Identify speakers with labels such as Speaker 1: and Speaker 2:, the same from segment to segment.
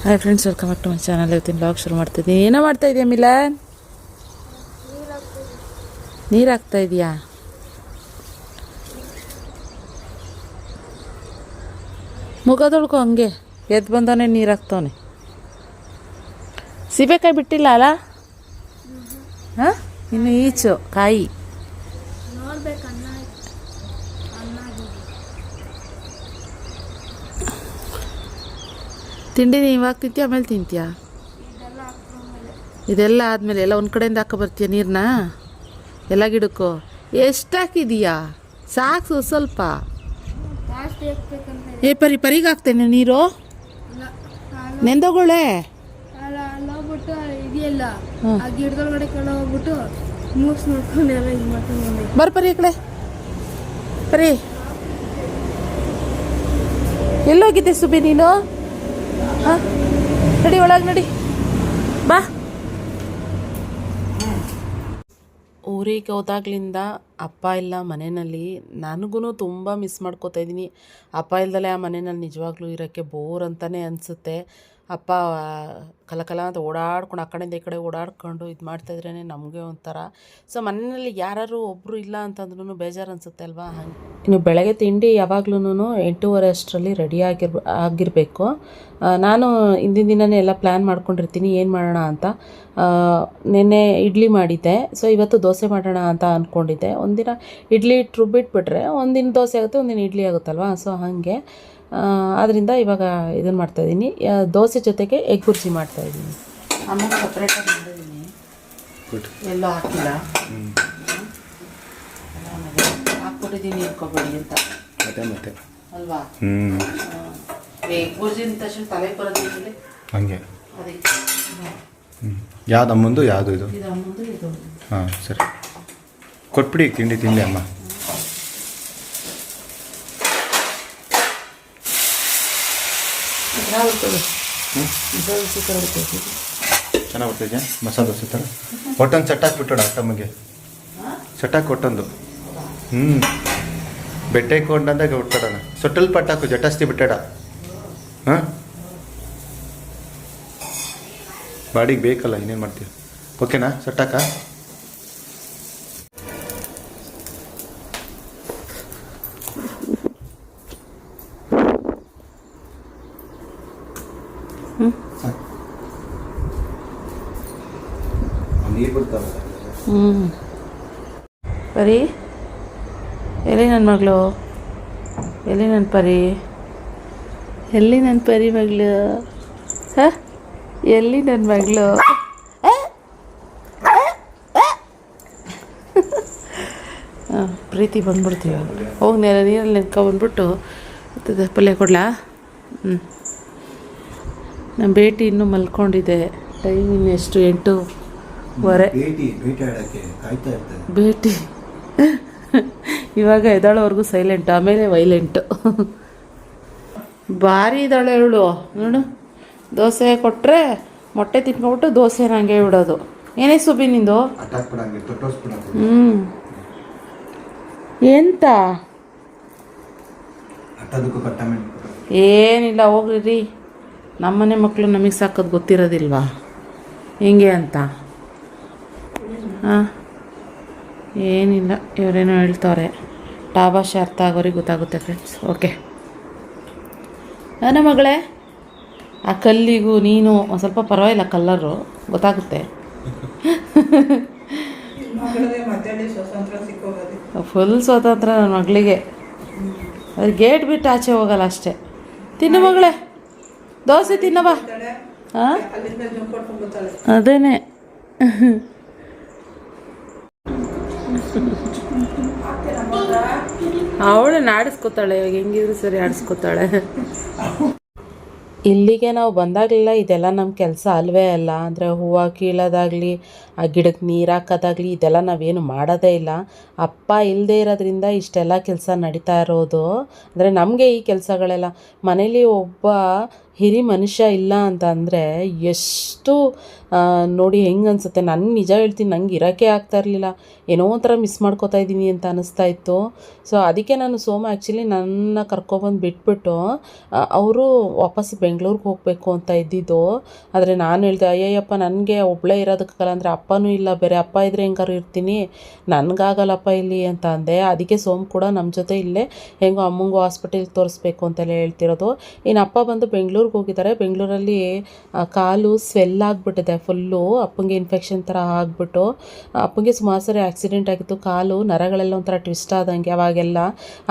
Speaker 1: Hi friends, welcome back to my channel. ಇವತ್ತಿನ blog ಶುರು ಮಾಡ್ತಿದ್ದೀನಿ. ಏನೋ ಮಾಡ್ತಾ ಇದೆಯಾ ಮಿಲನ್? ನೀರು ಹಾಕ್ತಾ ಇದೆಯಾ? ಮುಖ ತೊಳ್ಕೊ, ಹಂಗೆ ಎದ್ದು ಬಂದವನೇ ನೀರು ಹಾಕ್ತವನೆ. ಸೀಬೆಕಾಯಿ ಬಿಟ್ಟಿಲ್ಲ ಅಲ್ಲ? ಹಾಂ, ಇನ್ನು ಈಚು ಕಾಯಿ. ತಿಂಡಿ ಇವಾಗ ತಿಂತೀಯ, ಆಮೇಲೆ ತಿಂತೀಯ? ಇದೆಲ್ಲ ಆದಮೇಲೆ ಎಲ್ಲ ಒಂದು ಕಡೆಯಿಂದ ಹಾಕೋ ಬರ್ತೀಯ ನೀರನ್ನ ಎಲ್ಲ ಗಿಡಕ್ಕೂ? ಎಷ್ಟು ಹಾಕಿದೀಯಾ? ಸಾಕು ಸ್ವಲ್ಪ. ಪರಿಗೆ ಹಾಕ್ತೇನೆ ನೀರು, ನೆಂದೋಗೊಳ್ಳೆ. ಬರ್ಪರಿ ಈ ಕಡೆ ಪರಿ. ಎಲ್ಲೋಗಿದ್ದೆ ಸುಬಿ ನೀನು? ಹಾಂ, ನಡಿ ಒಳಗೆ ನಡಿ, ಬಾ. ಊರಿಗೆ ಹೋದಾಗ್ಲಿಂದ ಅಪ್ಪ ಇಲ್ಲ ಮನೆಯಲ್ಲಿ. ನನಗೂ ತುಂಬ ಮಿಸ್ ಮಾಡ್ಕೋತಾ ಇದ್ದೀನಿ. ಅಪ್ಪ ಇಲ್ದಲೆ ಆ ಮನೆಯಲ್ಲಿ ನಿಜವಾಗ್ಲೂ ಇರೋಕ್ಕೆ ಬೋರ್ ಅಂತಲೇ ಅನಿಸುತ್ತೆ. ಅಪ್ಪ ಕಲಕಲ ಅಂತ ಓಡಾಡ್ಕೊಂಡು ಆ ಕಡೆಯಿಂದ ಈ ಕಡೆ ಓಡಾಡ್ಕೊಂಡು ಇದು ಮಾಡ್ತಾಯಿದ್ರೇ ನಮಗೆ ಒಂಥರ. ಸೊ ಮನೆಯಲ್ಲಿ ಯಾರು ಒಬ್ಬರು ಇಲ್ಲ ಅಂತಂದ್ರೂ ಬೇಜಾರು ಅನಿಸುತ್ತೆ ಅಲ್ವಾ? ಹಂಗೆ ಇನ್ನು ಬೆಳಗ್ಗೆ ತಿಂಡಿ ಯಾವಾಗ್ಲೂ 8:30 ಅಷ್ಟರಲ್ಲಿ ರೆಡಿ ಆಗಿರಬೇಕು. ನಾನು ಹಿಂದಿನ ದಿನವೇ ಎಲ್ಲ ಪ್ಲ್ಯಾನ್ ಮಾಡ್ಕೊಂಡಿರ್ತೀನಿ ಏನು ಮಾಡೋಣ ಅಂತ. ನೆನ್ನೆ ಇಡ್ಲಿ ಮಾಡಿದ್ದೆ, ಸೊ ಇವತ್ತು ದೋಸೆ ಮಾಡೋಣ ಅಂತ ಅಂದ್ಕೊಂಡಿದ್ದೆ. ಒಂದಿನ ಇಡ್ಲಿ ಇಟ್ಟು ರುಬ್ಬಿಟ್ಬಿಟ್ರೆ ಒಂದಿನ ದೋಸೆ ಆಗುತ್ತೆ, ಒಂದಿನ ಇಡ್ಲಿ ಆಗುತ್ತಲ್ವ. ಸೊ ಹಾಗೆ ಆದ್ದರಿಂದ ಇವಾಗ ಇದನ್ನು ಮಾಡ್ತಾಯಿದ್ದೀನಿ. ದೋಸೆ ಜೊತೆಗೆ ಎಗ್ ಬುರ್ಜಿ ಮಾಡ್ತಾಯಿದ್ದೀನಿ. ಅಮ್ಮಗೆ ಸಪ್ರೇಟಾಗಿ ಮಾಡಿದ್ದೀನಿ, ಎಲ್ಲೋ ಹಾಕಿಲ್ಲ, ಹಾಕ್ಬಿಟ್ಟಿದ್ದೀನಿ ಇಟ್ಕೊಬೇಡಿ ಅಂತ ಮತ್ತೆ ಅಲ್ವಾ? ಎಗ್ ಬುರ್ಜಿ ಅಂದ ತಕ್ಷಣ ತಲೆ ಬರೋದಿಲ್ಲ
Speaker 2: ಹಂಗೆ.
Speaker 1: ಅದಕ್ಕೆ
Speaker 2: ಯಾವ್ದು ಅಮ್ಮಂದು, ಯಾವುದು ಇದು?
Speaker 1: ಇದು ಅಮ್ಮಂದು, ಇದು.
Speaker 2: ಹಾಂ ಸರಿ, ಕೊಟ್ಬಿಡಿ ತಿಂಡಿ ತಿಂಡಿ ಅಮ್ಮ. ಚೆನ್ನಾಗಿ ಬರ್ತೈತೆ ಮಸಾಲೆ ದೋಸೆ ಥರ. ಒಟ್ಟೊಂದು ಚಟ್ಟಾಕಿ ಬಿಟ್ಟೋಡ ಅಟ್ಟಮ್ಮಗೆ, ಚಟ್ಟಾಕಿ ಒಟ್ಟೊಂದು. ಬೆಟ್ಟಕ್ಕೆ ಕೊಂಡಂದಾಗ ಬಿಟ್ಟಾಡ ಸೊಟ್ಟಲ್ ಪಟ್ಟಾಕು ಜಟಾಸ್ತಿ ಬಿಟ್ಟಾಡ. ಹಾಂ, ಬಾಡಿಗೆ ಬೇಕಲ್ಲ, ಇನ್ನೇನು ಮಾಡ್ತೀವಿ. ಓಕೆನಾ ಸಟ್ಟಾಕ?
Speaker 1: ಪರಿ ಎಲ್ಲಿ ನನ್ನ ಮಗಳು? ಎಲ್ಲಿ ನನ್ನ ಪರಿ? ಎಲ್ಲಿ ನನ್ನ ಪರಿ ಮಗಳು? ಹಾಂ, ಎಲ್ಲಿ ನನ್ನ ಮಗಳು? ಹಾಂ, ಪ್ರೀತಿ ಬಂದ್ಬಿಡ್ತೀವಿ. ಹೋಗಿ ನೀರಲ್ಲಿ ನೆನ್ಕೊಬಂದ್ಬಿಟ್ಟು ಪಲ್ಯ ಕೊಡ್ಲಾ? ನಮ್ಮ ಬೇಟಿ ಇನ್ನೂ ಮಲ್ಕೊಂಡಿದೆ. ಟೈಮ್ ಇನ್ನೆಷ್ಟು? 8:15. ಬೇಟಿ ಇವಾಗ ಎದ್ದಾಳೋವರೆಗೂ ಸೈಲೆಂಟ್, ಆಮೇಲೆ ವೈಲೆಂಟು. ಭಾರಿ ಇದ್ದಾಳೆ ಇವಳು ನೋಡು. ದೋಸೆ ಕೊಟ್ಟರೆ ಮೊಟ್ಟೆ ತಿನ್ಕೊಂಬಿಟ್ಟು ದೋಸೆ ಹಂಗೆ ಬಿಡೋದು. ಏನೇ ಸುಬಿ ನಿಂದು? ಎಂತ ಏನಿಲ್ಲ, ಹೋಗ್ರಿ. ನಮ್ಮನೆ ಮಕ್ಕಳು ನಮಗೆ ಸಾಕೋದು ಗೊತ್ತಿರೋದಿಲ್ವಾ ಹೆಂಗೆ ಅಂತ? ಹಾಂ, ಏನಿಲ್ಲ, ಇವರೇನೋ ಹೇಳ್ತವ್ರೆ. ಭಾಷೆ ಅರ್ಥ ಆಗೋರಿಗೆ ಗೊತ್ತಾಗುತ್ತೆ ಫ್ರೆಂಡ್ಸ್. ಓಕೆ, ನನ್ನ ಮಗಳೇ, ಆ ಕಲ್ಲಿಗೂ ನೀನು ಒಂದು ಸ್ವಲ್ಪ ಪರವಾಗಿಲ್ಲ, ಕಲ್ಲರು ಗೊತ್ತಾಗುತ್ತೆ. ಫುಲ್ ಸ್ವಾತಂತ್ರ್ಯ ನನ್ನ ಮಗಳಿಗೆ. ಅದು ಗೇಟ್ ಬಿಟ್ಟು ಆಚೆ ಹೋಗಲ್ಲ ಅಷ್ಟೇ. ತಿನ್ನು ಮಗಳೇ, ದೋಸೆ ತಿನ್ನವ. ಹಾಂ, ಅದೇನೆ. ಅವಳನ್ನ ಆಡಿಸ್ಕೊತಾಳೆ, ಇವಾಗ ಹೆಂಗಿದ್ರು ಸರಿ ಆಡಿಸ್ಕೊತಾಳೆ. ಇಲ್ಲಿಗೆ ನಾವು ಬಂದಾಗಲೆಲ್ಲ ಇದೆಲ್ಲ ನಮ್ಮ ಕೆಲಸ ಅಲ್ವೇ ಅಲ್ಲ. ಅಂದರೆ ಹೂವು ಕೀಳೋದಾಗಲಿ, ಆ ಗಿಡಕ್ಕೆ ನೀರು ಹಾಕೋದಾಗಲಿ, ಇದೆಲ್ಲ ನಾವೇನು ಮಾಡೋದೇ ಇಲ್ಲ. ಅಪ್ಪ ಇಲ್ಲದೆ ಇರೋದ್ರಿಂದ ಇಷ್ಟೆಲ್ಲ ಕೆಲಸ ನಡೀತಾ ಇರೋದು. ಅಂದರೆ ನಮಗೆ ಈ ಕೆಲಸಗಳೆಲ್ಲ ಮನೇಲಿ ಒಬ್ಬ ಹಿರಿ ಮನುಷ್ಯ ಇಲ್ಲ ಅಂತ ಅಂದರೆ ಎಷ್ಟು ನೋಡಿ ಹೆಂಗೆ ಅನಿಸುತ್ತೆ. ನನಗೆ ನಿಜ ಹೇಳ್ತೀನಿ, ನಂಗೆ ಇರೋಕ್ಕೆ ಆಗ್ತಾ ಇರಲಿಲ್ಲ, ಏನೋ ಒಂಥರ ಮಿಸ್ ಮಾಡ್ಕೋತಾ ಇದ್ದೀನಿ ಅಂತ ಅನ್ನಿಸ್ತಾ ಇತ್ತು. ಸೊ ಅದಕ್ಕೆ ನಾನು ಸೋಮ ಆ್ಯಕ್ಚುಲಿ ನನ್ನ ಕರ್ಕೊಬಂದು ಬಿಟ್ಬಿಟ್ಟು ಅವರು ವಾಪಸ್ ಬೆಂಗಳೂರಿಗೆ ಹೋಗಬೇಕು ಅಂತ ಇದ್ದಿದ್ದು. ಆದರೆ ನಾನು ಹೇಳಿದೆ, ಅಯ್ಯಯ್ಯಪ್ಪ ನನಗೆ ಒಬ್ಬಳೇ ಇರೋದಕ್ಕಾಗಲ್ಲ, ಅಂದರೆ ಅಪ್ಪನೂ ಇಲ್ಲ, ಬೇರೆ ಅಪ್ಪ ಇದ್ದರೆ ಹೆಂಗಾರು ಇರ್ತೀನಿ, ನನಗಾಗಲ್ಲಪ್ಪ ಇಲ್ಲಿ ಅಂತ ಅಂದೆ. ಅದಕ್ಕೆ ಸೋಮ್ ಕೂಡ ನಮ್ಮ ಜೊತೆ ಇಲ್ಲೇ ಹೆಂಗೋ ಅಮ್ಮಂಗೂ ಹಾಸ್ಪಿಟಲ್ಗೆ ತೋರಿಸ್ಬೇಕು ಅಂತೆಲ್ಲ ಹೇಳ್ತಿರೋದು. ಇನ್ನು ಅಪ್ಪ ಬಂದು ಬೆಂಗಳೂರಿಗೆ ಹೋಗಿದ್ದಾರೆ. ಬೆಂಗಳೂರಲ್ಲಿ ಕಾಲು ಸ್ವೆಲ್ ಆಗಿಬಿಟ್ಟಿದೆ ಫುಲ್ಲು, ಅಪ್ಪಂಗೆ ಇನ್ಫೆಕ್ಷನ್ ಥರ ಆಗಿಬಿಟ್ಟು. ಅಪ್ಪಂಗೆ ಸುಮಾರು ಸರಿ ಆಕ್ಸಿಡೆಂಟ್ ಆಗಿತ್ತು, ಕಾಲು ನರಗಳೆಲ್ಲ ಒಂಥರ ಟ್ವಿಸ್ಟ್ ಆದಂಗೆ ಅವಾಗೆಲ್ಲ.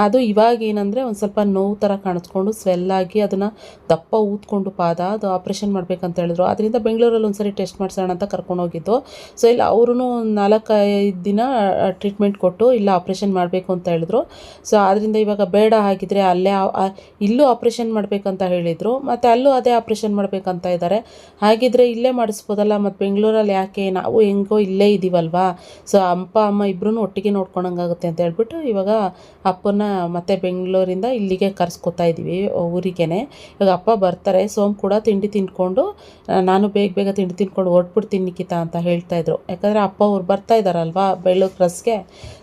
Speaker 1: ಅದು ಇವಾಗ ಏನಂದರೆ ಒಂದು ಸ್ವಲ್ಪ ನೋವು ಥರ ಕಾಣಿಸ್ಕೊಂಡು ಸ್ವೆಲ್ಲಾಗಿ ಅದನ್ನು ದಪ್ಪ ಊದ್ಕೊಂಡು ಪಾದ, ಅದು ಆಪ್ರೇಷನ್ ಮಾಡಬೇಕಂತ ಹೇಳಿದ್ರು. ಅದರಿಂದ ಬೆಂಗಳೂರಲ್ಲಿ ಒಂದು ಸರಿ ಟೆಸ್ಟ್ ಮಾಡಿಸೋಣ ಅಂತ ಕರ್ಕೊಂಡೋಗಿದ್ದು. ಸೊ ಇಲ್ಲ ಅವರು 4-5 ದಿನ ಟ್ರೀಟ್ಮೆಂಟ್ ಕೊಟ್ಟು ಇಲ್ಲ ಆಪ್ರೇಷನ್ ಮಾಡಬೇಕು ಅಂತ ಹೇಳಿದ್ರು. ಸೊ ಆದ್ದರಿಂದ ಇವಾಗ ಬೇಡ, ಹಾಗಿದ್ರೆ ಅಲ್ಲೇ ಇಲ್ಲೂ ಆಪ್ರೇಷನ್ ಮಾಡಬೇಕಂತ ಹೇಳಿದರು, ಮತ್ತು ಅಲ್ಲೂ ಅದೇ ಆಪ್ರೇಷನ್ ಮಾಡಬೇಕಂತ ಇದ್ದಾರೆ. ಹಾಗಿದ್ರೆ ಇಲ್ಲೇ ಮಾಡಿಸ್ಬೋದಲ್ಲ, ಮತ್ತು ಬೆಂಗಳೂರಲ್ಲಿ ಯಾಕೆ, ನಾವು ಹೆಂಗೋ ಇಲ್ಲೇ ಇದ್ದೀವಲ್ವಾ, ಸೊ ಅಪ್ಪ ಅಮ್ಮ ಇಬ್ಬರೂ ಒಟ್ಟಿಗೆ ನೋಡ್ಕೊಳಂಗಾಗುತ್ತೆ ಅಂತ ಹೇಳ್ಬಿಟ್ಟು ಇವಾಗ ಅಪ್ಪನ ಮತ್ತೆ ಬೆಂಗಳೂರಿಂದ ಇಲ್ಲಿಗೆ ಕರ್ಸ್ಕೊತಾ ಇದ್ದೀವಿ ಊರಿಗೇನೆ. ಇವಾಗ ಅಪ್ಪ ಬರ್ತಾರೆ. ಸೋಮ್ ಕೂಡ ತಿಂಡಿ ತಿಂದ್ಕೊಂಡು, ನಾನು ಬೇಗ ತಿಂಡಿ ತಿಂದ್ಕೊಂಡು ಹೊರಟ್ಬಿಡ್ತೀನಿ ನಿಖಿತಾ ಅಂತ ಹೇಳ್ತಾಯಿದ್ರು. ಯಾಕಂದರೆ ಅಪ್ಪ ಅವ್ರು ಬರ್ತಾ ಇದ್ದಾರಲ್ವಾ ಬೆಳ್ಳೂರು ಕ್ರಸ್ಗೆ,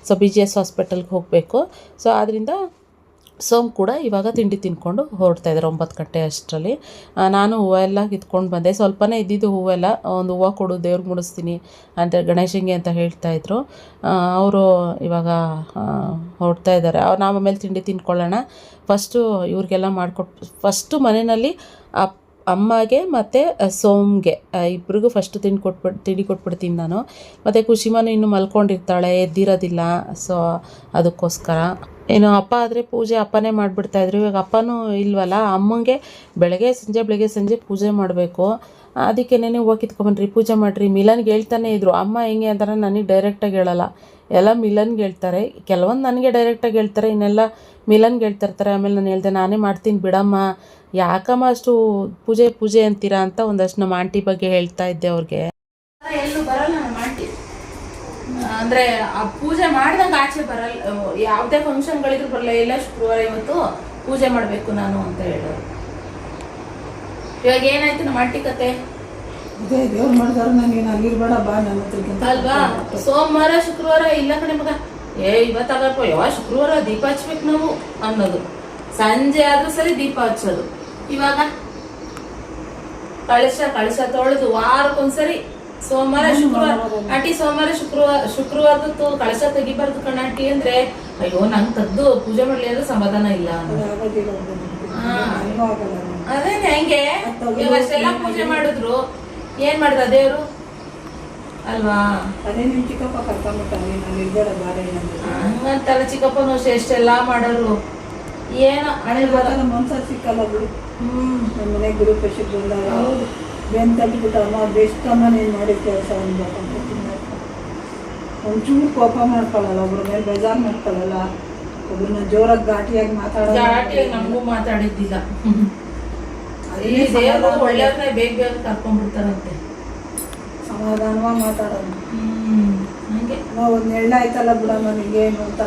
Speaker 1: ಸೊ BGS ಹಾಸ್ಪಿಟಲ್ಗೆ ಹೋಗಬೇಕು. ಸೊ ಆದ್ದರಿಂದ ಸೋಮ್ ಕೂಡ ಇವಾಗ ತಿಂಡಿ ತಿಂದ್ಕೊಂಡು ಹೊರಡ್ತಾ ಇದ್ದಾರೆ 9 ಗಂಟೆ ಅಷ್ಟರಲ್ಲಿ. ನಾನು ಹೂವು ಎಲ್ಲ ಕಿತ್ಕೊಂಡು ಬಂದೆ, ಸ್ವಲ್ಪನೇ ಇದ್ದಿದ್ದು ಹೂವೆಲ್ಲ. ಒಂದು ಹೂವು ಕೊಡು, ದೇವ್ರಿಗೆ ಮುಡಿಸ್ತೀನಿ ಅಂತ ಗಣೇಶಂಗೆ ಅಂತ ಹೇಳ್ತಾಯಿದ್ರು. ಅವರು ಇವಾಗ ಹೊರಡ್ತಾ ಇದ್ದಾರೆ. ನಾವು ಆಮೇಲೆ ತಿಂಡಿ ತಿಂದ್ಕೊಳ್ಳೋಣ. ಫಸ್ಟು ಇವ್ರಿಗೆಲ್ಲ ಫಸ್ಟು ಮನೆಯಲ್ಲಿ ಅಮ್ಮಗೆ ಮತ್ತು ಸೋಮ್ಗೆ ಇಬ್ರಿಗೂ ಫಸ್ಟು ತಿಂಡಿ ಕೊಟ್ಬಿಡ್ತೀನಿ ನಾನು. ಮತ್ತು ಖುಷಿಮಾನು ಇನ್ನೂ ಮಲ್ಕೊಂಡಿರ್ತಾಳೆ, ಎದ್ದಿರೋದಿಲ್ಲ. ಸೊ ಅದಕ್ಕೋಸ್ಕರ ಏನು ಅಪ್ಪ ಆದರೆ ಪೂಜೆ ಅಪ್ಪನೇ ಮಾಡಿಬಿಡ್ತಾಯಿದ್ರು. ಇವಾಗ ಅಪ್ಪನೂ ಇಲ್ವಲ್ಲ, ಅಮ್ಮಂಗೆ ಬೆಳಗ್ಗೆ ಸಂಜೆ ಪೂಜೆ ಮಾಡಬೇಕು. ಅದಕ್ಕೇನೆ ಹೂವು ಕಿತ್ಕೊಂಬನ್ರಿ, ಪೂಜೆ ಮಾಡಿರಿ. ಮಿಲನ್ಗೆ ಹೇಳ್ತಾನೆ ಇದ್ರು. ಅಮ್ಮ ಹೆಂಗೆ ಅಂತಾರೆ, ನನಗೆ ಡೈರೆಕ್ಟಾಗಿ ಹೇಳಲ್ಲ, ಎಲ್ಲ ಮಿಲನ್ಗೆ ಹೇಳ್ತಾರೆ. ಕೆಲವೊಂದು ನನಗೆ ಡೈರೆಕ್ಟಾಗಿ ಹೇಳ್ತಾರೆ, ಇನ್ನೆಲ್ಲ ಮಿಲನ್ಗೆ ಹೇಳ್ತಿರ್ತಾರೆ. ಆಮೇಲೆ ನಾನು ಹೇಳ್ದೆ, ನಾನೇ ಮಾಡ್ತೀನಿ ಬಿಡಮ್ಮ, ಯಾಕಮ್ಮ ಅಷ್ಟು ಪೂಜೆ ಅಂತೀರಾ ಅಂತ ಒಂದಷ್ಟು ನಮ್ಮ ಆಂಟಿ ಬಗ್ಗೆ ಹೇಳ್ತಾ ಇದ್ದೆ ಅವ್ರಿಗೆ.
Speaker 3: ಎಲ್ಲೂ ಬರಲ್ಲ ನಮ್ಮ ಆಂಟಿ, ಅಂದರೆ ಆ ಪೂಜೆ ಮಾಡ್ದಂಗೆ ಆಚೆ ಬರಲ್ಲ, ಯಾವುದೇ ಫಂಕ್ಷನ್ಗಳಿದ್ರು ಬರಲ್ಲ. ಎಲ್ಲ ಶುಕ್ರವಾರ ಇವತ್ತು ಪೂಜೆ ಮಾಡಬೇಕು ನಾನು ಅಂತ ಹೇಳೋರು. ಇವಾಗ ಏನಾಯ್ತು ನಮ್ಮ ಆಂಟಿ ಕತೆ
Speaker 4: ದೇವ್ರು ಮಾಡಿದಾರೆ, ನನಗೆ ಅಲ್ಲಿರ್ಬೇಡ ಬಾ ನನ್ನ ಹತ್ರಕ್ಕಿಂತ
Speaker 3: ಅಲ್ವಾ. ಸೋಮವಾರ ಶುಕ್ರವಾರ ಇಲ್ಲ ಕಣೆ ಮಗ, ಇವತ್ತಾಗಪ್ಪ ಯಾವ ಶುಕ್ರವಾರ ದೀಪ ಹಚ್ಬೇಕು ನಾವು ಅನ್ನೋದು. ಸಂಜೆ ಆದ್ರೂ ಸರಿ ದೀಪ ಹಚ್ಚೋದು. ಇವಾಗ ಕಳಶ ತೊಳೆದು ವಾರಕ್ಕೊಂದ್ಸರಿ ಸೋಮವಾರ ಶುಕ್ರವಾರ ಆಂಟಿ, ಸೋಮವಾರ ಶುಕ್ರವಾರದ್ದು ಕಳಶ ತೆಗಿಬಾರ್ದು ಕಣ ಆಂಟಿ ಅಂದ್ರೆ, ಅಯ್ಯೋ ನಂಗೆ ತೆಗ್ದು ಪೂಜೆ ಮಾಡ್ಲಿ ಅಂದ್ರೆ ಸಮಾಧಾನ ಇಲ್ಲ. ಅದೇನೆ ಹೆಂಗೆ ಅಷ್ಟೆಲ್ಲ ಪೂಜೆ ಮಾಡಿದ್ರು ಏನ್ ಮಾಡ್ದ ದೇವ್ರು ಅಲ್ವಾ.
Speaker 4: ಅದೇ ನಿಮ್ ಚಿಕ್ಕಪ್ಪ ಕರ್ಕೊಂಡ್ಬಿಟ್ಟಾನೆ, ನಾನು ಇರ್ಬೇಡ ಬಾರೆ
Speaker 3: ಹಂಗಂತಲ್ಲ, ಚಿಕ್ಕಪ್ಪನು ಎಷ್ಟೆಲ್ಲಾ ಮಾಡೋರು. ಏನೋ ಹಣೆ
Speaker 4: ನಮ್ಮ ಮನ್ಸಲ್ಲಿ ಸಿಕ್ಕಲ್ಲ ಬಿಡು. ನಮ್ಮ ಮನೆ ಗುರು ಪೇಶಕ್ ಬಂದಾಗ ಬೆನ್ ತಟ್ಟಿಬಿಟ್ಟು, ಅಮ್ಮ ಬೆಷ್ಟಮ್ಮ ನೀನು ಮಾಡಿದ ಕೆಲಸ ಒಂಚೂರು ಕೋಪ ಮಾಡ್ಕೊಳ್ಳಲ್ಲ, ಒಬ್ರ ಮೇಲೆ ಬೇಜಾರು ಮಾಡ್ಕೊಳ್ಳಲ್ಲ, ಒಬ್ರನ್ನ ಜೋರಾಗಿ ಘಾಟಿಯಾಗಿ
Speaker 3: ಘಾಟಿಯಾಗಿ ನಮಗೂ ಮಾತಾಡಿದ್ದಿಲ್ಲ. ಒಳ್ಳೆಯವ್ರನ್ನ ಬೇಗ ಕರ್ಕೊಂಡ್ಬಿಡ್ತಾರಂತೆ,
Speaker 4: ಸಮಾಧಾನವಾಗಿ ಮಾತಾಡೋದು.
Speaker 3: ಹಂಗೆ
Speaker 4: ಒಂದು ಎಳ್ಳ ಆಯ್ತಲ್ಲ ಬಿಡಮ್ಮ ನಿಂಗೇನು ಅಂತ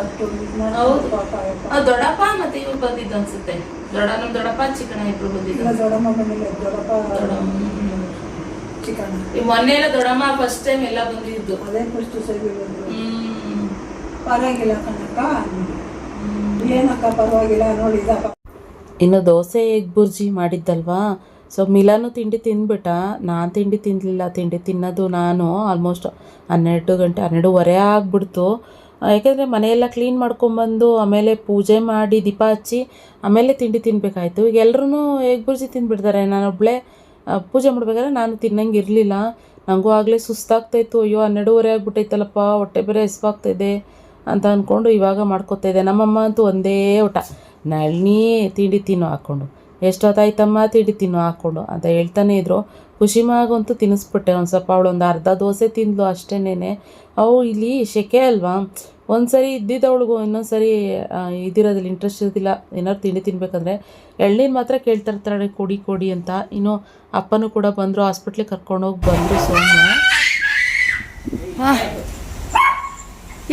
Speaker 3: ದೊಡ್ಡಪ್ಪ ಮತ್ತೆ ಇವ್ರು ಬಂದಿದ್ದು ಅನ್ಸುತ್ತೆ. ನಮ್ ದೊಡ್ಡಪ್ಪ ಚಿಕ್ಕಣ್ಣ ಇಬ್ರು ಬಂದಿದ್ದು.
Speaker 4: ದೊಡ್ಡಮ್ಮ ಬಂದಿಲ್ಲ, ದೊಡ್ಡಪ್ಪ ಚಿಕ್ಕಣ್ಣ.
Speaker 3: ಈ ಮೊನ್ನೆ ಎಲ್ಲ ದೊಡ್ಡಮ್ಮ ಫಸ್ಟ್ ಟೈಮ್ ಎಲ್ಲ ಬಂದಿದ್ದು.
Speaker 4: ಅದೇ ಫಸ್ಟ್ ಸರಿ ಬಂದ್ರು. ಪರವಾಗಿಲ್ಲ ಕಣಕ್ಕ, ಏನಕ್ಕ ಪರವಾಗಿಲ್ಲ ನೋಡಿದಪ್ಪ.
Speaker 1: ಇನ್ನು ದೋಸೆ ಎಗ್ ಬುರ್ಜಿ ಮಾಡಿದ್ದಲ್ವಾ. ಸೊ ಮಿಲಾನು ತಿಂಡಿ ತಿಂದ್ಬಿಟ್ಟ, ನಾನು ತಿಂಡಿ ತಿನ್ನಲಿಲ್ಲ. ತಿಂಡಿ ತಿನ್ನೋದು ನಾನು ಆಲ್ಮೋಸ್ಟ್ 12 ಗಂಟೆ 12:30 ಆಗಿಬಿಡ್ತು. ಯಾಕೆಂದರೆ ಮನೆಯೆಲ್ಲ ಕ್ಲೀನ್ ಮಾಡ್ಕೊಂಬಂದು ಆಮೇಲೆ ಪೂಜೆ ಮಾಡಿ ದೀಪ ಹಚ್ಚಿ ಆಮೇಲೆ ತಿಂಡಿ ತಿನ್ನಬೇಕಾಯ್ತು. ಈಗ ಎಲ್ಲರೂ ಎಗ್ ಬುರ್ಜಿ ತಿಂದುಬಿಡ್ತಾರೆ, ನಾನೊಬ್ಬಳೇ ಪೂಜೆ ಮಾಡ್ಬೇಕಾದ್ರೆ ನಾನು ತಿನ್ನಂಗೆ ಇರಲಿಲ್ಲ. ನನಗೂ ಆಗಲೇ ಸುಸ್ತಾಗ್ತಾಯಿತ್ತು. ಅಯ್ಯೋ 12:30 ಆಗಿಬಿಟ್ಟೈತಲ್ಲಪ್ಪ, ಹೊಟ್ಟೆ ಬೇರೆ ಹಸಿವಾಗ್ತಾಯಿದೆ ಅಂತ ಅಂದ್ಕೊಂಡು ಇವಾಗ ಮಾಡ್ಕೊತಾಯಿದ್ದೆ. ನಮ್ಮಮ್ಮ ಅಂತೂ ಒಂದೇ ಊಟ, ನಳಿನಿ ತಿಂಡಿ ತಿನ್ನು ಹಾಕ್ಕೊಂಡು, ಎಷ್ಟೊತ್ತಾಯ್ತಮ್ಮ ತಿಂಡಿ ತಿನ್ನು ಹಾಕ್ಕೊಂಡು ಅಂತ ಹೇಳ್ತಾನೆ ಇದ್ರು. ಖುಷಿಮಾಗಂತೂ ತಿನ್ನಿಸ್ಬಿಟ್ಟೆ ಒಂದು ಸ್ವಲ್ಪ. ಅವಳೊಂದು ಅರ್ಧ ದೋಸೆ ತಿಂದ್ಲು ಅಷ್ಟೇನೆ. ಅವು ಇಲ್ಲಿ ಸೆಕೆ ಅಲ್ವಾ, ಒಂದು ಸರಿ ಇದ್ದಿದ್ದವಳಿಗೂ ಇನ್ನೊಂದು ಸರಿ ಇದಿರೋದಿಲ್ಲ, ಇಂಟ್ರೆಸ್ಟ್ ಇರೋದಿಲ್ಲ ಏನಾದ್ರು ತಿಂಡಿ ತಿನ್ಬೇಕಂದ್ರೆ. ಎಳ್ನೀರು ಮಾತ್ರ ಕೇಳ್ತಿರ್ತಾಳೆ ಕೊಡಿ ಅಂತ. ಇನ್ನು ಅಪ್ಪನೂ ಕೂಡ ಬಂದರು, ಹಾಸ್ಪಿಟ್ಲಿಗೆ ಕರ್ಕೊಂಡೋಗಿ ಬಂದರು. ಸೋಮು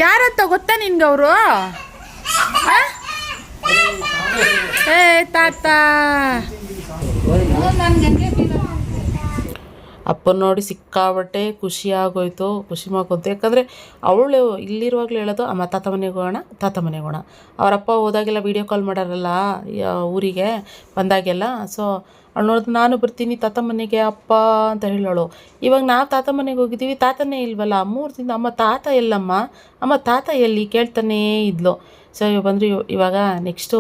Speaker 3: ಯಾರಂತ ಗೊತ್ತಾ ನಿನ್ಗೆ ಅವರು? ಏ ತಾತ
Speaker 1: ಅಪ್ಪನ ನೋಡಿ ಸಿಕ್ಕಾಬಟ್ಟೆ ಖುಷಿ ಆಗೋಯ್ತು, ಖುಷಿ ಮಾಡ್ಕೊಂತು. ಯಾಕಂದರೆ ಅವಳು ಇಲ್ಲಿರುವಾಗಲೂ ಹೇಳೋದು ಅಮ್ಮ ತಾತ ಮನೆಗೆ ಹೋಗೋಣ, ತಾತ ಮನೆಗೆ ಹೋಗೋಣ. ಅವರಪ್ಪ ಹೋದಾಗೆಲ್ಲ ವೀಡಿಯೋ ಕಾಲ್ ಮಾಡಾರಲ್ಲ ಊರಿಗೆ ಬಂದಾಗೆಲ್ಲ. ಸೊ ಅವಳು ನೋಡಿದ್ರೆ ನಾನು ಬರ್ತೀನಿ ತಾತ ಮನೆಗೆ ಅಪ್ಪ ಅಂತ ಹೇಳೋಳು. ಇವಾಗ ನಾವು ತಾತ ಮನೆಗೆ ಹೋಗಿದ್ದೀವಿ, ತಾತನೇ ಇಲ್ವಲ್ಲ. 3 ದಿನ ಅಮ್ಮ ತಾತ ಎಲ್ಲಮ್ಮ, ಅಮ್ಮ ತಾತ ಎಲ್ಲಿ ಕೇಳ್ತಾನೇ ಇದ್ಲು. ಸೊ ಬಂದರು. ಇವಾಗ ನೆಕ್ಸ್ಟು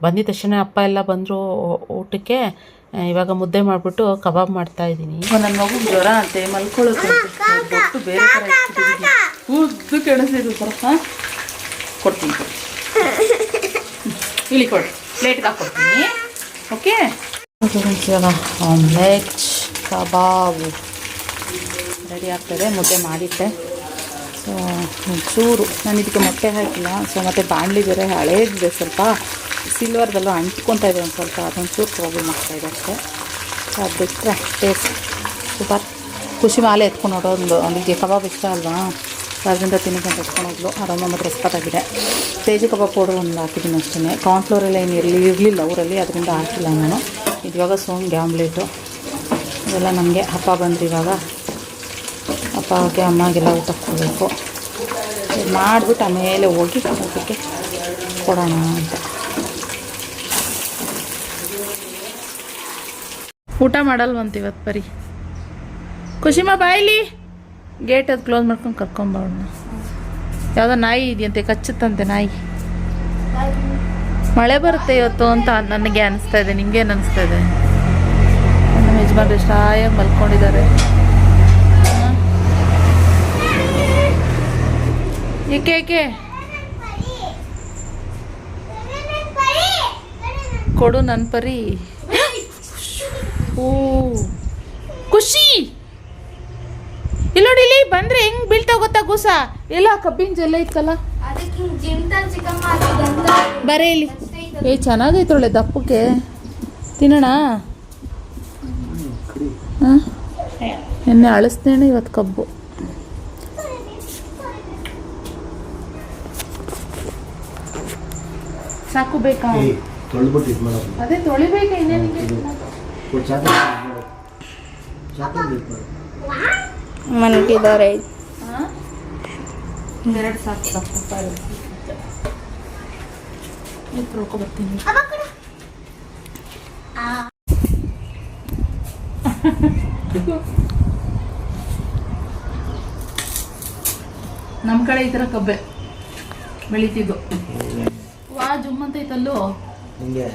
Speaker 1: ಬಂದಿದ್ದ ತಕ್ಷಣ ಅಪ್ಪ ಎಲ್ಲ ಬಂದರು ಊಟಕ್ಕೆ. ಇವಾಗ ಮುದ್ದೆ ಮಾಡಿಬಿಟ್ಟು ಕಬಾಬ್ ಮಾಡ್ತಾಯಿದ್ದೀನಿ. ನನ್ನ ಮಗು ಜ್ವರ ಅಂತೆ, ಮಲ್ಕೊಳ್ಳುತ್ತೆ. ಬೊಟ್ಟು ಬೇರೆ ಥರ ಇಟ್ಬಿಟ್ಟಿದ್ದೀನಿ, ಉದ್ದು ಕೆಣಿಸಿದ್ರು ಸ್ವಲ್ಪ. ಕೊಡ್ತೀನಿ ಇಲ್ಲಿ ಕೊಡಿ, ಪ್ಲೇಟ್ಗೆ ಹಾಕ್ಕೊಡ್ತೀನಿ. ಓಕೆ, ಇವಾಗ ಆಮ್ಲೆಟ್ ಕಬಾಬು ರೆಡಿ ಆಗ್ತದೆ. ಮುದ್ದೆ ಮಾಡಿದ್ದೆ. ಸೊ ಒಂಚೂರು ನಾನು ಇದಕ್ಕೆ ಮೊಟ್ಟೆ ಹಾಕಿಲ್ಲ. ಸೊ ಮತ್ತು ಬಾಣಲಿ ಬೇರೆ ಹಳೇದಿದೆ, ಸ್ವಲ್ಪ ಸಿಲ್ವರ್ದೆಲ್ಲ ಅಂಟ್ಕೊತಾ ಇದೆ ಒಂದು ಸ್ವಲ್ಪ. ಅದೊಂಚೂರು ಪ್ರಾಬ್ಲಮ್ ಆಗ್ತಾಯಿದೆ ಅಷ್ಟೇ. ಸೊ ಅದು ಬಿಟ್ಟರೆ ಟೇಸ್ಟ್ ಸೂಪರ್. ಖುಷಿ ಮಾಲೆ ಎತ್ಕೊಂಡು ನೋಡೋದು, ಅವನಿಗೆ ಕಬಾಬ್ ಇಷ್ಟ ಅಲ್ವಾ, ಸೊ ಅದರಿಂದ ತಿನ್ನೋದು ಎತ್ಕೊಂಡು ಹೋಗ್ಲು. ಆರಾಮ ಮತ್ತು ರೆಸ್ಪತ್ತಾಗಿದೆ. ತೇಜು ಕಬಾಬ್ ಪೌಡರ್ ಒಂದು ಹಾಕಿದ್ದೀನಿ ಅಷ್ಟೇ. ಕಾರ್ನ್ಫ್ಲೋರೆಲ್ಲ ಏನು ಇರಲಿಲ್ಲ ಊರಲ್ಲಿ, ಅದರಿಂದ ಹಾಕಿಲ್ಲ ನಾನು. ಇವಾಗ ಸೋಂಗೆ ಆಮ್ಲೆಟು ಇದೆಲ್ಲ ನಮಗೆ. ಅಪ್ಪ ಬಂದರೆ ಇವಾಗ ಅಪ್ಪಗೆ ಅಮ್ಮಗೆಲ್ಲ ಊಟ ಕೊಡಬೇಕು. ಮಾಡಿಬಿಟ್ಟು ಆಮೇಲೆ ಹೋಗಿ ಊಟಕ್ಕೆ ಕೊಡೋಣ ಅಂತ. ಊಟ ಮಾಡಲ್ವಂತ ಇವತ್ತು ಬರೀ. ಖುಷಿಮಾ ಬಾಯಿಲಿ ಗೇಟ್ ಅದು ಕ್ಲೋಸ್ ಮಾಡ್ಕೊಂಡು ಕರ್ಕೊಂಬೋಣ. ಯಾವುದೋ ನಾಯಿ ಇದೆಯಂತೆ, ಕಚ್ಚುತ್ತಂತೆ ನಾಯಿ. ಮಳೆ ಬರುತ್ತೆ ಇವತ್ತು ಅಂತ ನನಗೆ ಅನಿಸ್ತಾ ಇದೆ. ನಿಮಗೇನು ಅನಿಸ್ತಾ ಇದೆ? ನಮ್ಮ ಯಜಮಾನ್ರು ಎಷ್ಟು ಹಾಯಾಗಿ ಮಲ್ಕೊಂಡಿದ್ದಾರೆ. ಏಕೆ ಕೊಡು ನನ್ನ ಪರಿ. ಓ ಖುಷಿ ಇಲ್ಲಿ ನೋಡಿ, ಇಲ್ಲಿ ಬಂದರೆ ಹೆಂಗೆ ಬೀಳ್ತಾ ಗೊತ್ತಾ ಗೂಸ ಎಲ್ಲ. ಕಬ್ಬಿನ ಜಲ್ಲ ಇತ್ತಲ್ಲ, ಬರೇ ಇಲ್ಲಿ. ಚೆನ್ನಾಗೈತೆ, ಒಳ್ಳೆ ದಪ್ಪಕ್ಕೆ ತಿನ್ನೋಣ. ಹಾಂ, ಎಣ್ಣೆ ಅಳಿಸ್ತೇನೆ ಇವತ್ತು ಕಬ್ಬು. ಸಾಕು ಬೇಕಾ? ಅದೇ ತೊಳಿಬೇಕಾ ಇನ್ನೇನಿಗೆ?
Speaker 5: ಮನ್ಗಿದ್ದಾರೆ.
Speaker 1: ಎರಡು ಸಾಕು ತೊಳ್ಕೊಬರ್ತೀನಿ. ನಮ್ಮ ಕಡೆ ಈ ಥರ ಕಬ್ಬೆ ಬೆಳೀತಿದ್ದು. ವಾ ಜುಮ್ ಅಂತ ಐತಲ್ಲೂ.
Speaker 6: ನಿಂಗೆ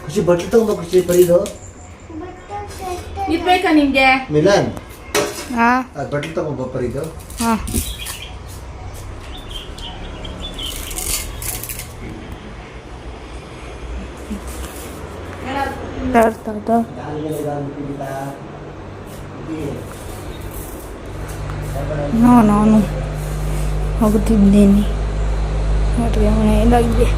Speaker 6: ಖುಷಿ ಬಟ್ಲು ತಗೊಂಬ. ಖುಷಿ ಬರೀದು
Speaker 1: ಇದು ಬೇಕಾ ನಿಂಗೆ?
Speaker 6: ಮಿಲನ್
Speaker 5: ಹಾಂ
Speaker 6: ಅದು ಬಟ್ಲು ತಗೊಂಬ ಬರೀದು.
Speaker 5: ಹಾಂ ನಾನು ಹೋಗುತ್ತಿದ್ದೇನೆ. ನೋಡ್ರಿ ಮನೆಯಲ್ಲಾಗಿದೆ.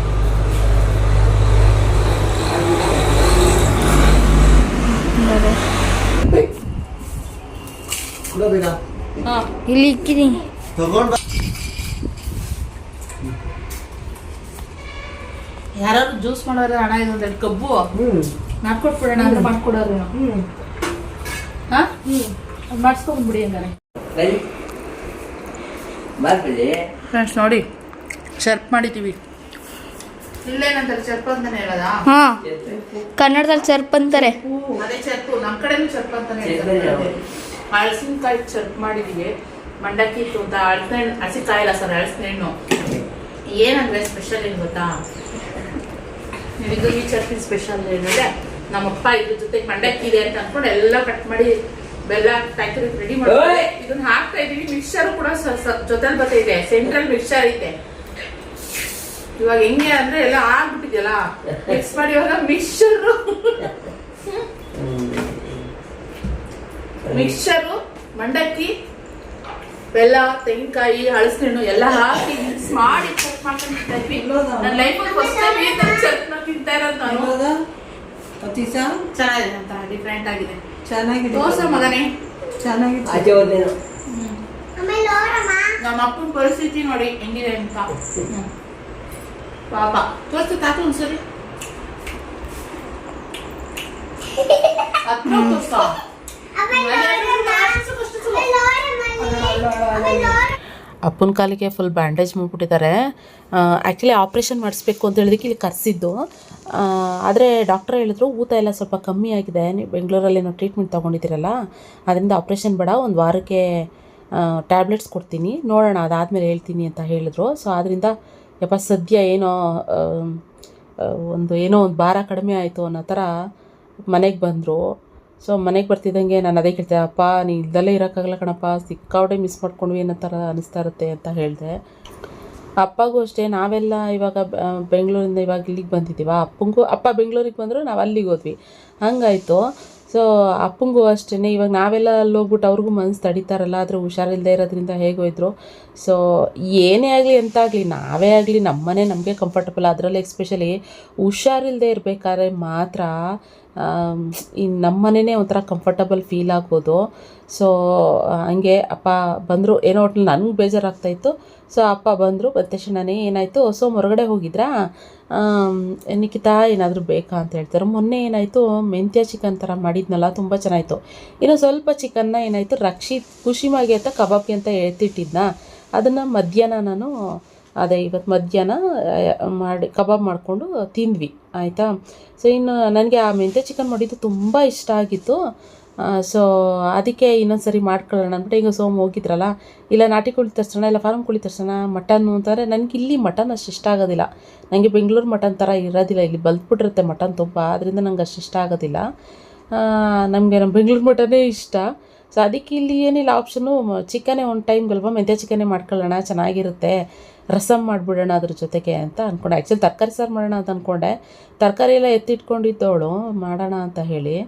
Speaker 5: ಇಲ್ಲಿ ಇಕ್ಕಿದ್ದೀನಿ.
Speaker 6: ತಗೊಂಡ್
Speaker 1: ಯಾರು ಜ್ಯೂಸ್ ಮಾಡೋರು ಹಣ ಇದೆ ಒಂದು ಕಬ್ಬು ಮಾಡ್ಕೊಟ್ಬಿಡೋಣ ಅಂದ್ರೆ ಮಾಡ್ಕೊಡೋರು. ಹಾಂ ಮಾಡಿಸ್ಕೊಂಡ್ಬಿಡಿ ಹಂಗಾರೆ. ಫ್ರೆಂಡ್ಸ್ ನೋಡಿ, ಶರ್ಪ್ ಮಾಡಿದ್ದೀವಿ. ಇಲ್ಲೇನಂತಾರೆ ಚರ್ಪ ಅಂತಾನೆ ಹೇಳೋದಾ?
Speaker 5: ಹಾಂ, ಕನ್ನಡದಲ್ಲಿ ಚರ್ಪ್ ಅಂತಾರೆ.
Speaker 1: ಅದೇ ಚರ್ಪು, ನಮ್ಮ ಕಡೆನೂ ಚರ್ಪ ಅಂತಾನೆ ಹೇಳ್ತಾರೆ. ಹಳಸಿನಕಾಯಿ ಚರ್ಪ್ ಮಾಡಿದ್ದೀವಿ. ಮಂಡಕ್ಕಿ ಇತ್ತು ಅಂತ ಹಳಸಿನ ಹಸಿಕಾಯಿ ಇಲ್ಲ ಸರ್, ಹಳಸಿನ ಹಣ್ಣು. ಏನಂದ್ರೆ ಸ್ಪೆಷಲ್ ಏನು ಗೊತ್ತಾ? ಇದು ಈ ಚರ್ಪಿನ ಸ್ಪೆಷಲ್ ಏನಂದ್ರೆ ನಮ್ಮಪ್ಪ ಇದ್ರ ಜೊತೆಗೆ ಮಂಡಕ್ಕಿ ಇದೆ ಅಂತ ಅನ್ಕೊಂಡು ಎಲ್ಲ ಕಟ್ ಮಾಡಿ ಬೆಲ್ಲ ಪ್ಯಾಕೆಟ್ ರೆಡಿ ಮಾಡಿ ಇದನ್ನ ಹಾಕ್ತಾ ಇದೀವಿ. ಮಿಕ್ಸ್ಚರ್ ಕೂಡ ಜೊತೆಲಿ ಬರ್ತಾ ಇದೆ, ಸೆಂಟ್ರಲ್ ಮಿಕ್ಸ್ಚರ್ ಐತೆ. ಇವಾಗ ಹೆಂಗೆ ಅಂದ್ರೆ ಎಲ್ಲ ಆಗ್ಬಿಟ್ಟಿದೆಯಲ್ಲ, ಮಿಕ್ಸ್ ಮಾಡಿ ಇವಾಗ ಮಿಕ್ಸ್ಚರು ಮಂಡಕ್ಕಿ ಬೆಲ್ಲ ತೆಂಗಿನಕಾಯಿ ಹಳಸಿನ ಎಲ್ಲ ಹಾಕಿ ಮಿಕ್ಸ್ ಮಾಡಿ ಚಟ್ ಮಾಡ್ಕೊಂಡ್ತಾ ಇದ್ವಿ. ನನ್ನ ಲೈಫಲ್ಲಿ ಫಸ್ಟ್ ಟೈಮ್ ಈ ಥರ ಚಟ್ನ ತಿಂತಾ ಇರೋದು ನಾನು. ಚೆನ್ನಾಗಿದೆ ಅಂತ, ಡಿಫ್ರೆಂಟ್ ಆಗಿದೆ. ಚೆನ್ನಾಗಿದೆ. ದೋಸೆ ಮಗನೇ ಚೆನ್ನಾಗಿದೆ. ನಮ್ಮ ಅಪ್ಪನ ಪರಿಸ್ಥಿತಿ ನೋಡಿ ಹೆಂಗಿದೆ ಅಂತ. ಪಾಪ ತೋರಿಸ್ತು ತಾತ ಒಂದ್ಸರಿ. ಅಪ್ಪನ ಕಾಲಿಗೆ ಫುಲ್ ಬ್ಯಾಂಡೇಜ್ ಮಾಡಿಬಿಟ್ಟಿದ್ದಾರೆ. ಆ್ಯಕ್ಚುಲಿ ಆಪ್ರೇಷನ್ ಮಾಡಿಸ್ಬೇಕು ಅಂತ ಹೇಳಿದಕ್ಕೆ ಇಲ್ಲಿ ಕರೆಸಿದ್ದು. ಆದರೆ ಡಾಕ್ಟ್ರ್ ಹೇಳಿದ್ರು ಊತ ಎಲ್ಲ ಸ್ವಲ್ಪ ಕಮ್ಮಿ ಆಗಿದೆ, ನೀವು ಬೆಂಗಳೂರಲ್ಲಿ ಏನೋ ಟ್ರೀಟ್ಮೆಂಟ್ ತೊಗೊಂಡಿದ್ದೀರಲ್ಲ ಅದರಿಂದ ಆಪ್ರೇಷನ್ ಬೇಡ, ಒಂದು ವಾರಕ್ಕೆ ಟ್ಯಾಬ್ಲೆಟ್ಸ್ ಕೊಡ್ತೀನಿ, ನೋಡೋಣ ಅದಾದಮೇಲೆ ಹೇಳ್ತೀನಿ ಅಂತ ಹೇಳಿದ್ರು. ಸೊ ಆದ್ದರಿಂದ ಯಪ್ಪ ಸದ್ಯ ಏನೋ ಒಂದು ಭಾರ ಕಡಿಮೆ ಆಯಿತು ಅನ್ನೋ ಥರ ಮನೆಗೆ ಬಂದರು. ಸೊ ಮನೆಗೆ ಬರ್ತಿದ್ದಂಗೆ ನಾನು ಅದೇ ಕೇಳ್ತೆ, ಅಪ್ಪ ನೀ ಇಲ್ದಲ್ಲೇ ಇರೋಕ್ಕಾಗಲ್ಲ ಕಣಪ್ಪ, ಸಿಕ್ಕಾವಡೆ ಮಿಸ್ ಮಾಡ್ಕೊಂಡ್ವಿ ಅನ್ನೋ ಥರ ಅನಿಸ್ತಾ ಇರುತ್ತೆ ಅಂತ ಹೇಳಿದೆ. ಅಪ್ಪಗೂ ಅಷ್ಟೇ, ನಾವೆಲ್ಲ ಇವಾಗ ಬೆಂಗಳೂರಿಂದ ಇವಾಗ ಇಲ್ಲಿಗೆ ಬಂದಿದ್ದೀವ, ಅಪ್ಪ ಬೆಂಗಳೂರಿಗೆ ಬಂದರು, ನಾವು ಅಲ್ಲಿಗೆ ಹೋದ್ವಿ, ಹಂಗಾಯಿತು. ಸೊ ಅಪ್ಪಂಗೂ ಅಷ್ಟೇ, ಇವಾಗ ನಾವೆಲ್ಲ ಅಲ್ಲಿ ಹೋಗ್ಬಿಟ್ಟು ಅವ್ರಿಗೂ ಮನಸ್ಸು ತಡೀತಾರಲ್ಲ, ಆದರೆ ಹುಷಾರಿಲ್ಲದೆ ಇರೋದ್ರಿಂದ ಹೇಗೋಯ್ದ್ರು. ಸೊ ಏನೇ ಆಗಲಿ ಎಂತಾಗಲಿ, ನಾವೇ ಆಗಲಿ ನಮ್ಮನೆ ನಮಗೆ ಕಂಫರ್ಟಬಲ್, ಅದರಲ್ಲಿ ಎಸ್ಪೆಷಲಿ ಹುಷಾರಿಲ್ಲದೆ ಇರಬೇಕಾದ್ರೆ ಮಾತ್ರ ನಮ್ಮ ಮನೆಯೇ ಒಂಥರ ಕಂಫರ್ಟಬಲ್ ಫೀಲ್ ಆಗ್ಬೋದು. ಸೊ ಹಂಗೆ ಅಪ್ಪ ಬಂದರು, ಏನೋ ಒಟ್ಟು ನನಗೆ ಬೇಜಾರಾಗ್ತಾಯಿತ್ತು. ಸೊ ಅಪ್ಪ ಬಂದರು, ಬಂದ ತಕ್ಷಣನೇ ಏನಾಯಿತು, ಸೊ ಹೊರಗಡೆ ಹೋಗಿದ್ರಾ ನಿಖಿತಾ ಏನಾದರೂ ಬೇಕಾ ಅಂತ ಹೇಳ್ತಾರೆ. ಮೊನ್ನೆ ಏನಾಯಿತು, ಮೆಂತ್ಯ ಚಿಕನ್ ಥರ ಮಾಡಿದ್ನಲ್ಲ, ತುಂಬ ಚೆನ್ನಾಯಿತು. ಇನ್ನು ಸ್ವಲ್ಪ ಚಿಕನ್ನ ಏನಾಯಿತು, ರಕ್ಷಿತ್ ಖುಷಿಮಾಗಿ ಅಂತ ಕಬಾಬ್ಗೆ ಅಂತ ಎತ್ತಿಟ್ಟಿದ್ನ, ಅದನ್ನು ಮಧ್ಯಾಹ್ನ ನಾನು ಇವತ್ತು ಮಧ್ಯಾಹ್ನ ಕಬಾಬ್ ಮಾಡಿಕೊಂಡು ತಿಂದ್ವಿ, ಆಯಿತಾ. ಸೊ ಇನ್ನು ನನಗೆ ಆ ಮೆಂತ್ಯ ಚಿಕನ್ ಮಾಡಿದ್ದು ತುಂಬ ಇಷ್ಟ ಆಗಿತ್ತು. ಸೊ ಅದಕ್ಕೆ ಇನ್ನೊಂದು ಸರಿ ಮಾಡ್ಕೊಳ್ಳೋಣ ಅಂದ್ಬಿಟ್ಟು, ಈಗ ಸೋಮ್ ಹೋಗಿದ್ರಲ್ಲ, ಇಲ್ಲ ನಾಟಿ ಕೋಳಿ ತರ್ಸೋಣ, ಇಲ್ಲ ಫಾರ್ಮ್ ಕೋಳಿ ತರ್ಸೋಣ, ಮಟನ್ನು ಅಂತಾರೆ. ನನಗೆ ಇಲ್ಲಿ ಮಟನ್ ಅಷ್ಟು ಇಷ್ಟ ಆಗೋದಿಲ್ಲ, ನನಗೆ ಬೆಂಗಳೂರು ಮಟನ್ ಥರ ಇರೋದಿಲ್ಲ, ಇಲ್ಲಿ ಬಲ್ತ್ಬಿಟ್ಟಿರುತ್ತೆ ಮಟನ್ ತುಂಬ, ಅದರಿಂದ ನಂಗೆ ಅಷ್ಟು ಇಷ್ಟ ಆಗೋದಿಲ್ಲ. ನಮಗೆ ನಮ್ಮ ಬೆಂಗಳೂರು ಮಟನ್ನೇ ಇಷ್ಟ. ಸೊ ಅದಕ್ಕೆ ಇಲ್ಲಿ ಏನಿಲ್ಲ ಆಪ್ಷನ್ನು, ಚಿಕನ್ನೇ ಒಂದು ಟೈಮ್ಗಲ್ವ ಮೆಂತ್ಯ ಚಿಕನ್ನೇ ಮಾಡ್ಕೊಳ್ಳೋಣ, ಚೆನ್ನಾಗಿರುತ್ತೆ, ರಸಮ್ ಮಾಡಿಬಿಡೋಣ ಅದ್ರ ಜೊತೆಗೆ ಅಂತ ಅಂದ್ಕೊಂಡೆ. ಆ್ಯಕ್ಚುಲಿ ತರಕಾರಿ ಸಾರು ಮಾಡೋಣ ಅಂತ ಅಂದ್ಕೊಂಡೆ, ತರಕಾರಿ ಎಲ್ಲ ಎತ್ತಿಟ್ಕೊಂಡಿದ್ದವಳು ಮಾಡೋಣ ಅಂತ ಹೇಳಿ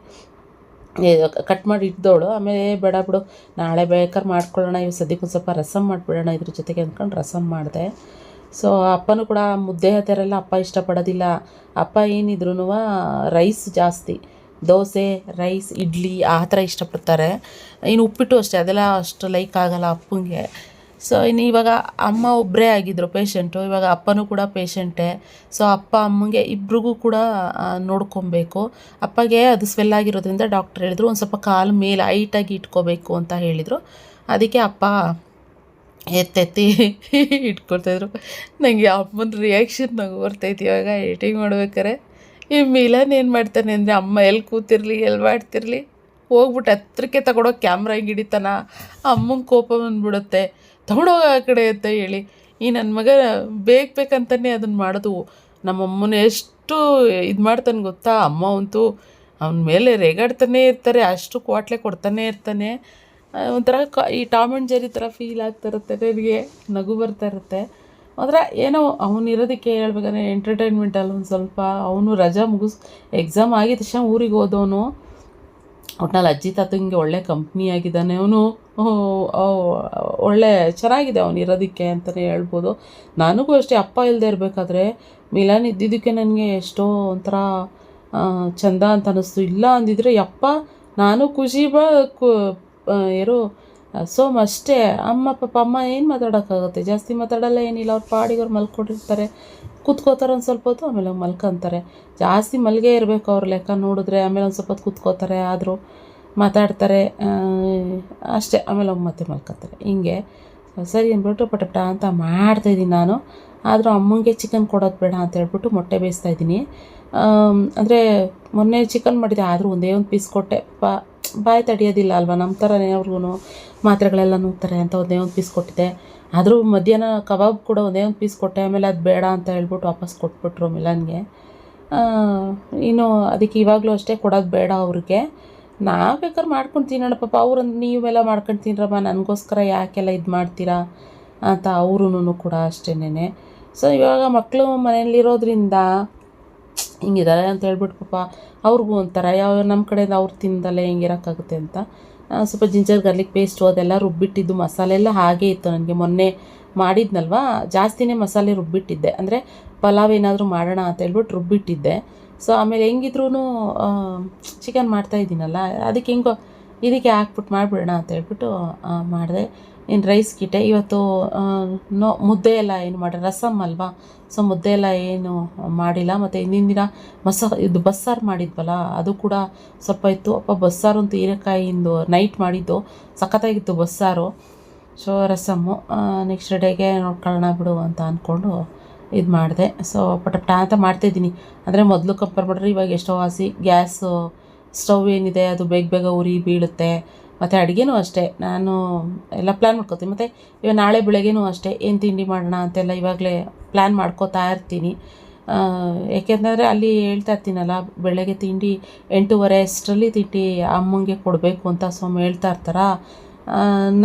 Speaker 1: ಕಟ್ ಮಾಡಿ ಇದ್ದವಳು, ಆಮೇಲೆ ಬೇಡ ಬಿಡು ನಾಳೆ ಬೇಕಾದ್ರೆ ಮಾಡ್ಕೊಳ್ಳೋಣ, ಇವು ಸದ್ಯಕ್ಕೆ ಒಂದು ಸ್ವಲ್ಪ ರಸಮ್ ಮಾಡಿಬಿಡೋಣ ಇದ್ರ ಜೊತೆಗೆ ಅಂದ್ಕೊಂಡು ರಸಮ್ ಮಾಡಿದೆ. ಸೊ ಅಪ್ಪನೂ ಕೂಡ ಮುದ್ದೆ ಆ ಥರ ಎಲ್ಲ ಅಪ್ಪ ಇಷ್ಟಪಡೋದಿಲ್ಲ. ಅಪ್ಪ ಏನಿದ್ರು ರೈಸ್ ಜಾಸ್ತಿ, ದೋಸೆ, ರೈಸ್, ಇಡ್ಲಿ ಆ ಥರ ಇಷ್ಟಪಡ್ತಾರೆ. ಇನ್ನು ಉಪ್ಪಿಟ್ಟು ಅಷ್ಟೇ, ಅದೆಲ್ಲ ಅಷ್ಟು ಲೈಕ್ ಆಗೋಲ್ಲ ಅಪ್ಪಂಗೆ. ಸೊ ಇನ್ನು ಇವಾಗ ಅಮ್ಮ ಒಬ್ಬರೇ ಆಗಿದ್ದರು ಪೇಷಂಟು, ಇವಾಗ ಅಪ್ಪನೂ ಕೂಡ ಪೇಷಂಟೇ. ಸೊ ಅಪ್ಪ ಅಮ್ಮಂಗೆ ಇಬ್ರಿಗೂ ಕೂಡ ನೋಡ್ಕೊಬೇಕು. ಅಪ್ಪಗೆ ಅದು ಸ್ವೆಲ್ ಆಗಿರೋದ್ರಿಂದ ಡಾಕ್ಟರ್ ಹೇಳಿದ್ರು ಒಂದು ಸ್ವಲ್ಪ ಕಾಲು ಮೇಲೆ ಹೈಟಾಗಿ ಇಟ್ಕೋಬೇಕು ಅಂತ ಹೇಳಿದರು. ಅದಕ್ಕೆ ಅಪ್ಪ ಎತ್ತೆತ್ತಿ ಇಟ್ಕೊಳ್ತಾಯಿದ್ರು. ನನಗೆ ಅಮ್ಮನ ರಿಯಾಕ್ಷನ್ ನಗು ಬರ್ತೈತಿ ಇವಾಗ ಎಡಿಟಿಂಗ್ ಮಾಡ್ಬೇಕಾರೆ. ಈ ಮಿಲನ್ ಏನು ಮಾಡ್ತಾನೆ ಅಂದರೆ, ಅಮ್ಮ ಎಲ್ಲಿ ಕೂತಿರಲಿ ಎಲ್ಲಿ ಮಾಡ್ತಿರಲಿ ಹೋಗ್ಬಿಟ್ಟು ಹತ್ರಕ್ಕೆ ತಗೊಂಡೋಗಿ ಕ್ಯಾಮ್ರಾ ಹಿಂಗೆ ಹಿಡಿತಾನ, ಅಮ್ಮಂಗೆ ಕೋಪ ಬಂದುಬಿಡುತ್ತೆ, ತಗೊಂಡೋಗ ಆ ಕಡೆ ಅಂತ ಹೇಳಿ. ಈ ನನ್ನ ಮಗ ಬೇಕಂತಲೇ ಅದನ್ನು ಮಾಡೋದು. ನಮ್ಮಮ್ಮನ ಎಷ್ಟು ಇದು ಮಾಡ್ತಾನೆ ಗೊತ್ತಾ, ಅಮ್ಮ ಅಂತೂ ಅವನ ಮೇಲೆ ರೇಗಾಡ್ತಾನೇ ಇರ್ತಾರೆ, ಅಷ್ಟು ಕ್ವಾಟ್ಲೆ ಕೊಡ್ತಾನೆ ಇರ್ತಾನೆ. ಒಂಥರ ಈ ಟಾಮ್ ಆ್ಯಂಡ್ ಜೆರಿ ಥರ ಫೀಲ್ ಆಗ್ತಾ ಇರುತ್ತೆ ನನಗೆ, ನಗು ಬರ್ತಾ ಇರುತ್ತೆ. ಒಂಥರ ಏನೋ ಅವನಿರೋದಕ್ಕೆ ಹೇಳ್ಬೇಕಂದ್ರೆ ಎಂಟರ್ಟೈನ್ಮೆಂಟಲ್ಲಿ ಒಂದು ಸ್ವಲ್ಪ. ಅವನು ರಜಾ ಎಕ್ಸಾಮ್ ಆಗಿದ ತಕ್ಷಣ ಊರಿಗೆ ಹೋದವನು. ಒಟ್ನಲ್ಲಿ ಅಜ್ಜಿ ತಾತಂಗೆ ಒಳ್ಳೆ ಕಂಪ್ನಿ ಆಗಿದ್ದಾನೆ ಅವನು, ಒಳ್ಳೆ ಚೆನ್ನಾಗಿದೆ ಅವನು ಇರೋದಕ್ಕೆ ಅಂತಲೇ ಹೇಳ್ಬೋದು. ನನಗೂ ಅಷ್ಟೇ, ಅಪ್ಪ ಇಲ್ಲದೆ ಇರಬೇಕಾದ್ರೆ ಮಿಲನ್ ಇದ್ದಿದ್ದಕ್ಕೆ ನನಗೆ ಎಷ್ಟೋ ಒಂಥರ ಚಂದ ಅಂತ ಅನ್ನಿಸ್ತು. ಇಲ್ಲ ಅಂದಿದ್ರೆ ಯಪ್ಪ ನಾನು ಖುಷಿ ಸೋಮ್ ಅಷ್ಟೇ. ಅಮ್ಮ ಏನು ಮಾತಾಡೋಕ್ಕಾಗುತ್ತೆ, ಜಾಸ್ತಿ ಮಾತಾಡೋಲ್ಲ, ಏನಿಲ್ಲ, ಅವ್ರ ಪಾಡಿಗವ್ರು ಮಲ್ಕೊಂಡಿರ್ತಾರೆ, ಕೂತ್ಕೋತಾರೆ ಒಂದು ಸ್ವಲ್ಪ ಹೊತ್ತು, ಆಮೇಲೆ ಮಲ್ಕೊತಾರೆ. ಜಾಸ್ತಿ ಮಲ್ಗೆ ಇರಬೇಕು ಅವ್ರ ಲೆಕ್ಕ ನೋಡಿದ್ರೆ, ಆಮೇಲೆ ಒಂದು ಸ್ವಲ್ಪ ಹೊತ್ತು ಕೂತ್ಕೋತಾರೆ, ಆದರೂ ಮಾತಾಡ್ತಾರೆ ಅಷ್ಟೇ, ಆಮೇಲೆ ಅವ್ರು ಮತ್ತೆ ಮಲ್ಕೊತಾರೆ. ಹಿಂಗೆ ಸರಿ ಅಂದ್ಬಿಟ್ಟು ಪಟಪಟ ಅಂತ ಮಾಡ್ತಾಯಿದ್ದೀನಿ ನಾನು. ಆದರೂ ಅಮ್ಮಂಗೆ ಚಿಕನ್ ಕೊಡೋದು ಬೇಡ ಅಂತ ಹೇಳ್ಬಿಟ್ಟು ಮೊಟ್ಟೆ ಬೇಯಿಸ್ತಾಯಿದ್ದೀನಿ. ಅಂದರೆ ಮೊನ್ನೆ ಚಿಕನ್ ಮಾಡಿದೆ, ಆದರೂ ಒಂದೇ ಒಂದು ಪೀಸ್ ಕೊಟ್ಟೆ. ಬಾಯಿ ತಡೆಯೋದಿಲ್ಲ ಅಲ್ವಾ, ನಮ್ಮ ಥರನೇ ಅವ್ರಿಗೂ ಮಾತ್ರೆಗಳೆಲ್ಲ ನುಗ್ತಾರೆ ಅಂತ ಒಂದೇ ಒಂದು ಪೀಸ್ ಕೊಟ್ಟಿದ್ದೆ. ಆದರೂ ಮಧ್ಯಾಹ್ನ ಕಬಾಬ್ ಕೂಡ ಒಂದೇ ಒಂದು ಪೀಸ್ ಕೊಟ್ಟೆ, ಆಮೇಲೆ ಅದು ಬೇಡ ಅಂತ ಹೇಳ್ಬಿಟ್ಟು ವಾಪಸ್ ಕೊಟ್ಬಿಟ್ರು ಮಿಲನ್ಗೆ. ಇನ್ನು ಅದಕ್ಕೆ ಇವಾಗಲೂ ಅಷ್ಟೇ ಕೊಡೋದು ಬೇಡ ಅವ್ರಿಗೆ, ನಾವು ಬೇಕಾದ್ರೆ ಮಾಡ್ಕೊಂಡು ತಿನ್ನೋಣ ಪಾಪ. ಅವ್ರಂದು ನೀವೆಲ್ಲ ಮಾಡ್ಕೊಂಡು ತಿನ್ರಮ್ಮ, ನನಗೋಸ್ಕರ ಯಾಕೆಲ್ಲ ಇದು ಮಾಡ್ತೀರಾ ಅಂತ ಅವ್ರೂ ಕೂಡ ಅಷ್ಟೇನೆ. ಸೊ ಇವಾಗ ಮಕ್ಕಳು ಮನೆಯಲ್ಲಿರೋದ್ರಿಂದ ಹಿಂಗಿದ್ದಾರೆ ಅಂತ ಹೇಳ್ಬಿಟ್ಟು ಪಾಪ ಅವ್ರಿಗೂ ಒಂಥರ ನಮ್ಮ ಕಡೆಯಿಂದ ಅವ್ರು ತಿಂದಲ್ಲೇ ಹಿಂಗಿರೋಕ್ಕಾಗುತ್ತೆ ಅಂತ ಸ್ವಲ್ಪ ಜಿಂಜರ್ ಗಾರ್ಲಿಕ್ ಪೇಸ್ಟು ಅದೆಲ್ಲ ರುಬ್ಬಿಟ್ಟಿದ್ದು ಮಸಾಲೆ ಎಲ್ಲ ಹಾಗೇ ಇತ್ತು. ನನಗೆ ಮೊನ್ನೆ ಮಾಡಿದ್ನಲ್ವ, ಜಾಸ್ತಿನೇ ಮಸಾಲೆ ರುಬ್ಬಿಟ್ಟಿದ್ದೆ, ಅಂದರೆ ಪಲಾವ್ ಏನಾದರೂ ಮಾಡೋಣ ಅಂತ ಹೇಳ್ಬಿಟ್ಟು ರುಬ್ಬಿಟ್ಟಿದ್ದೆ. ಸೊ ಆಮೇಲೆ ಹೆಂಗಿದ್ರೂ ಚಿಕನ್ ಮಾಡ್ತಾಯಿದ್ದೀನಲ್ಲ, ಅದಕ್ಕೆ ಇದಕ್ಕೆ ಹಾಕ್ಬಿಟ್ಟು ಮಾಡಿಬಿಡೋಣ ಅಂತ ಹೇಳ್ಬಿಟ್ಟು ಮಾಡಿದೆ. ಇನ್ನು ರೈಸ್ಗಿಟ್ಟೆ ಇವತ್ತು ಮುದ್ದೆ ಎಲ್ಲ ಏನು ಮಾಡಿ ರಸಮ್ ಅಲ್ವಾ, ಸೊ ಮುದ್ದೆ ಎಲ್ಲ ಏನು ಮಾಡಿಲ್ಲ. ಮತ್ತು ಹಿಂದಿನ ದಿನ ಇದು ಬಸ್ಸಾರು ಮಾಡಿದ್ವಲ್ಲ ಅದು ಕೂಡ ಸ್ವಲ್ಪ ಇತ್ತು. ಬಸ್ಸಾರು ಅಂತೂ ಹೀರೆಕಾಯಿಂದು ನೈಟ್ ಮಾಡಿದ್ದು ಸಖತ್ತಾಗಿತ್ತು ಬಸ್ಸಾರು. ಸೊ ರಸಮ್ಮು ನೆಕ್ಸ್ಟ್ ಡೇಗೆ ನೋಡ್ಕೊಳ್ಳೋಣ ಬಿಡು ಅಂತ ಅಂದ್ಕೊಂಡು ಇದು ಮಾಡಿದೆ. ಸೊ ಪಟ ಅಂತ ಮಾಡ್ತಾಯಿದ್ದೀನಿ. ಅಂದರೆ ಮೊದಲು ಕಂಪೇರ್ ಮಾಡಿದ್ರೆ ಇವಾಗ ಎಷ್ಟೋ ವಾಸಿ ಗ್ಯಾಸು ಸ್ಟವ್ ಏನಿದೆ ಅದು ಬೇಗ ಉರಿ ಬೀಳುತ್ತೆ. ಮತ್ತು ಅಡುಗೆನೂ ಅಷ್ಟೇ ನಾನು ಎಲ್ಲ ಪ್ಲ್ಯಾನ್ ಮಾಡ್ಕೊತೀನಿ. ಮತ್ತು ಇವಾಗ ನಾಳೆ ಬೆಳಗ್ಗೆನೂ ಅಷ್ಟೇ ಏನು ತಿಂಡಿ ಮಾಡೋಣ ಅಂತೆಲ್ಲ ಇವಾಗಲೇ ಪ್ಲ್ಯಾನ್ ಮಾಡ್ಕೋತಾ ಇರ್ತೀನಿ. ಏಕೆಂದರೆ ಅಲ್ಲಿ ಹೇಳ್ತಾ ಇರ್ತೀನಲ್ಲ, ಬೆಳಗ್ಗೆ ತಿಂಡಿ 8:30 ಅಷ್ಟರಲ್ಲಿ ತಿಂಡಿ ಅಮ್ಮಂಗೆ ಕೊಡಬೇಕು ಅಂತ ಸೊಮ್ಮೆ ಹೇಳ್ತಾ ಇರ್ತಾರ.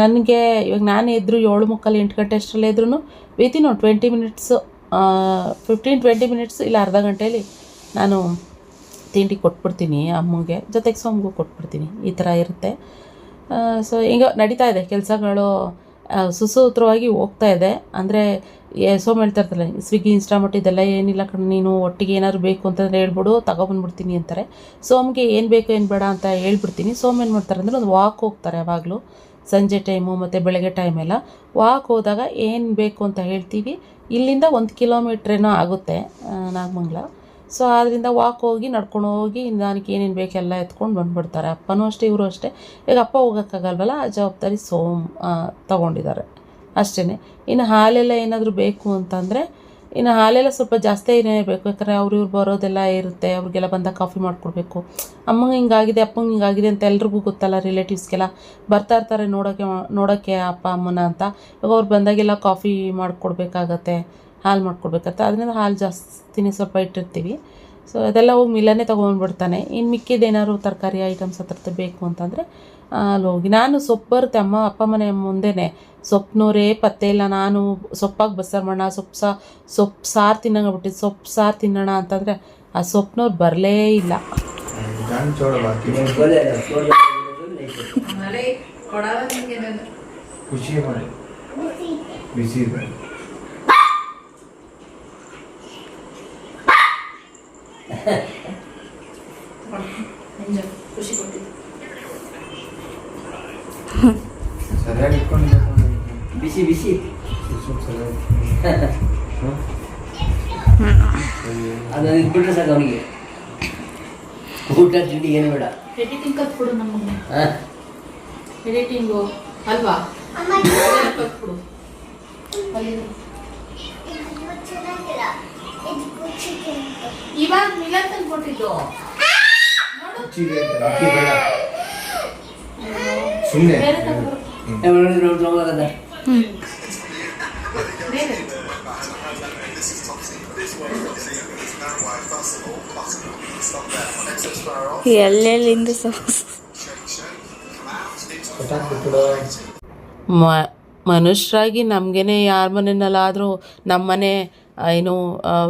Speaker 1: ನನಗೆ ಇವಾಗ ನಾನು ಎದ್ರು 7:45 8 ಗಂಟೆ ಅಷ್ಟರಲ್ಲಿ ಎದ್ರೂ ವಿತಿನ್ 20 ಮಿನಿಟ್ಸು 15-20 ಮಿನಿಟ್ಸ್ ಇಲ್ಲ ಅರ್ಧ ಗಂಟೆಯಲ್ಲಿ ನಾನು ತಿಂಡಿ ಕೊಟ್ಬಿಡ್ತೀನಿ ಅಮ್ಮಂಗೆ, ಜೊತೆಗೆ ಸೋಮ್ಗೂ ಕೊಟ್ಬಿಡ್ತೀನಿ. ಈ ಥರ ಇರುತ್ತೆ. ಸೊ ಈಗ ನಡೀತಾ ಇದೆ ಕೆಲಸಗಳು ಸುಸೂತ್ರವಾಗಿ ಹೋಗ್ತಾ ಇದೆ. ಅಂದರೆ ಸೋಮ್ ಹೇಳ್ತಾ ಇರ್ತಾರೆ, ಸ್ವಿಗ್ಗಿ ಇನ್ಸ್ಟಾಮಾರ್ಟ್ ಇದೆಲ್ಲ ಏನಿಲ್ಲ ಕಣೆ, ನೀನು ಒಟ್ಟಿಗೆ ಏನಾದ್ರು ಬೇಕು ಅಂತಂದರೆ ಹೇಳ್ಬಿಡು ತಗೊಬಂದ್ಬಿಡ್ತೀನಿ ಅಂತಾರೆ. ಸೋಮ್ಗೆ ಏನು ಬೇಕು ಏನು ಬೇಡ ಅಂತ ಹೇಳ್ಬಿಡ್ತೀನಿ. ಸೋಮ್ ಏನು ಮಾಡ್ತಾರೆ ಅಂದರೆ ಒಂದು ವಾಕ್ ಹೋಗ್ತಾರೆ ಯಾವಾಗಲೂ ಸಂಜೆ ಟೈಮು ಮತ್ತು ಬೆಳಗ್ಗೆ ಟೈಮೆಲ್ಲ. ವಾಕ್ ಹೋದಾಗ ಏನು ಬೇಕು ಅಂತ ಹೇಳ್ತೀವಿ. ಇಲ್ಲಿಂದ 1 ಕಿಲೋಮೀಟ್ರೇನೋ ಆಗುತ್ತೆ ನಾಗಮಂಗಲ. ಸೊ ಆದ್ದರಿಂದ ವಾಕ್ ಹೋಗಿ ನಡ್ಕೊಂಡು ಹೋಗಿ ನನಗೆ ಏನೇನು ಬೇಕೆಲ್ಲ ಎತ್ಕೊಂಡು ಬಂದುಬಿಡ್ತಾರೆ. ಅಪ್ಪನೂ ಅಷ್ಟೇ ಇವರು ಅಷ್ಟೇ. ಈಗ ಅಪ್ಪ ಹೋಗೋಕ್ಕಾಗಲ್ವಲ್ಲ, ಆ ಜವಾಬ್ದಾರಿ ಸೋಮ್ ತೊಗೊಂಡಿದ್ದಾರೆ ಅಷ್ಟೇ. ಇನ್ನು ಹಾಲೆಲ್ಲ ಏನಾದರೂ ಬೇಕು ಅಂತಂದರೆ ಇನ್ನು ಹಾಲೆಲ್ಲ ಸ್ವಲ್ಪ ಜಾಸ್ತಿ ಏನೇ ಬೇಕು, ಯಾಕಂದರೆ ಇವ್ರು ಬರೋದೆಲ್ಲ ಇರುತ್ತೆ. ಅವ್ರಿಗೆಲ್ಲ ಬಂದಾಗ ಕಾಫಿ ಮಾಡಿಕೊಡ್ಬೇಕು. ಅಮ್ಮಂಗೆ ಹಿಂಗಾಗಿದೆ ಅಪ್ಪಂಗೆ ಹಿಂಗಾಗಿದೆ ಅಂತ ಎಲ್ರಿಗೂ ಗೊತ್ತಲ್ಲ, ರಿಲೇಟಿವ್ಸ್ಗೆಲ್ಲ ಬರ್ತಾ ಇರ್ತಾರೆ ನೋಡೋಕ್ಕೆ ಅಪ್ಪ ಅಮ್ಮನ ಅಂತ. ಇವಾಗ ಅವ್ರು ಬಂದಾಗೆಲ್ಲ ಕಾಫಿ ಮಾಡಿಕೊಡ್ಬೇಕಾಗತ್ತೆ, ಹಾಲು ಮಾಡ್ಕೊಡ್ಬೇಕಂತ. ಅದರಿಂದ ಹಾಲು ಜಾಸ್ತಿನೇ ಸ್ವಲ್ಪ ಇಟ್ಟಿರ್ತೀವಿ. ಸೊ ಅದೆಲ್ಲ ಹೋಗಿ ಮಿಲ್ಲನ್ನೇ ತೊಗೊಂಡ್ಬಿಡ್ತಾನೆ. ಇನ್ನು ಮಿಕ್ಕಿದ್ದೇನಾದ್ರು ತರಕಾರಿ ಐಟಮ್ಸ್ ಹತ್ರ ಬೇಕು ಅಂತಂದರೆ ಅಲ್ಲಿ ಹೋಗಿ ನಾನು ಸೊಪ್ಪು ಬರುತ್ತೆ ಅಪ್ಪ ಮನೆ ಮುಂದೆನೇ ಸೊಪ್ಪನೂರೇ ಪತ್ತೆ ಇಲ್ಲ. ನಾನು ಸೊಪ್ಪಾಗಿ ಬಸ್ಸಾರು ಮಾಡೋಣ, ಸೊಪ್ಪು ಸಾರು ತಿನ್ನಂಗಾಗ್ಬಿಟ್ಟಿದ್ದು. ಸೊಪ್ಪು ಸಾರು ತಿನ್ನೋಣ ಅಂತಂದರೆ ಆ ಸೊಪ್ಪನವ್ರು ಬರಲೇ ಇಲ್ಲ.
Speaker 2: ಖುಷಿ ಮಾಡಿ ಬಿಸಿ ಇದೆ.
Speaker 3: ಖುಷಿ ಕೊಟ್ಟಿದ್ದು
Speaker 2: ಸರಿಯಾಗಿ ಇಟ್ಕೊಂಡು
Speaker 6: ಬಿಸಿ ಬಿಸಿ ಅದು ಇಟ್ಬಿಟ್ರೆ ಸಾಕು ಅವನಿಗೆ. ಊಟ ತಿಂಡಿ ಏನು ಬೇಡ.
Speaker 3: ಎಡಿಟಿಂಗ್ ಕಲ್ತ್ಬಿಡು ನಮಗೆ. ಎಡಿಟಿಂಗು ಅಲ್ವಾ ಕಲ್ತ್ಬಿಡು. ಇವಾಗ ಮಿಲನ್ ತಂದ್ಕೊಟ್ಟಿದ್ದು
Speaker 2: ಸುಮ್ಮನೆ
Speaker 3: ಬೇರೆ ತಗೊಂಡು
Speaker 5: ಎಲ್ಲೆಲ್ಲಿಂದ
Speaker 1: ಮನುಷ್ಯರಾಗಿ ನಮಗೇನೆ ಯಾರ ಮನೆಯಲ್ಲಾದರೂ ನಮ್ಮನೆ ಏನು